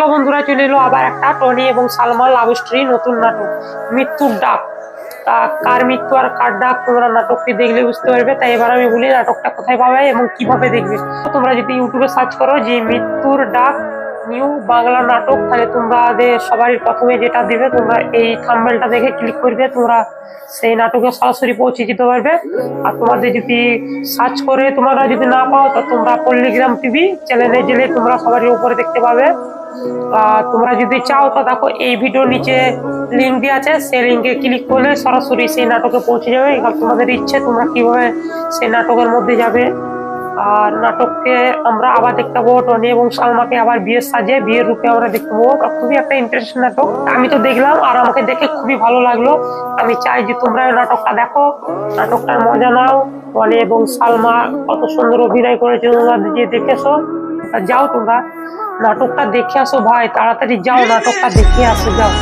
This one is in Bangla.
হ্যালো বন্ধুরা, চলে এলো আবার একটা টনি এবং সালমা লাভ স্টোরি নতুন নাটক মৃত্যুর ডাক। তা কার মৃত্যু আর কার ডাক তোমরা নাটকটি দেখলে বুঝতে পারবে। তাই এবার আমি বলি নাটকটা কোথায় পাবে এবং কিভাবে দেখবে। তোমরা যদি ইউটিউবে সার্চ করো যে মৃত্যুর ডাক নিউ বাংলা নাটক, তাহলে তোমাদের সবারই প্রথমে যেটা দিবে তোমরা এই থাম্বনেলটা দেখে ক্লিক করবে, তোমরা সেই নাটকে সরাসরি পৌঁছে যেতে পারবে। আর তোমাদের যদি সার্চ করে তোমরা যদি না পাও, তো তোমরা পল্লীগ্রাম টিভি চ্যানেলে গেলে তোমরা সবারই উপরে দেখতে পাবে। তোমরা যদি চাও তো দেখো এই ভিডিওর নিচে লিঙ্ক দিয়ে আছে, সেই লিঙ্কে ক্লিক করলে সরাসরি সেই নাটকে পৌঁছে যাবে। এবার তোমাদের ইচ্ছে তোমরা কিভাবে সেই নাটকের মধ্যে যাবে। আর নাটককে আমরা আবার দেখতে পাবো টনি এবং সালমাকে আবার বিয়ের সাজে বিয়ের রূপে আমরা দেখতে পাবো। খুবই একটা ইন্টারেস্টিং নাটক, আমি তো দেখলাম আর আমাকে দেখে খুবই ভালো লাগলো। আমি চাই যে তোমরা নাটকটা দেখো, নাটকটার মজা নাও। টনি এবং সালমা কত সুন্দর অভিনয় করেছে, তোমরা যে দেখেছো। যাও তোমরা নাটকটা দেখে আসো ভাই, তাড়াতাড়ি যাও নাটকটা দেখে আসো, যাও।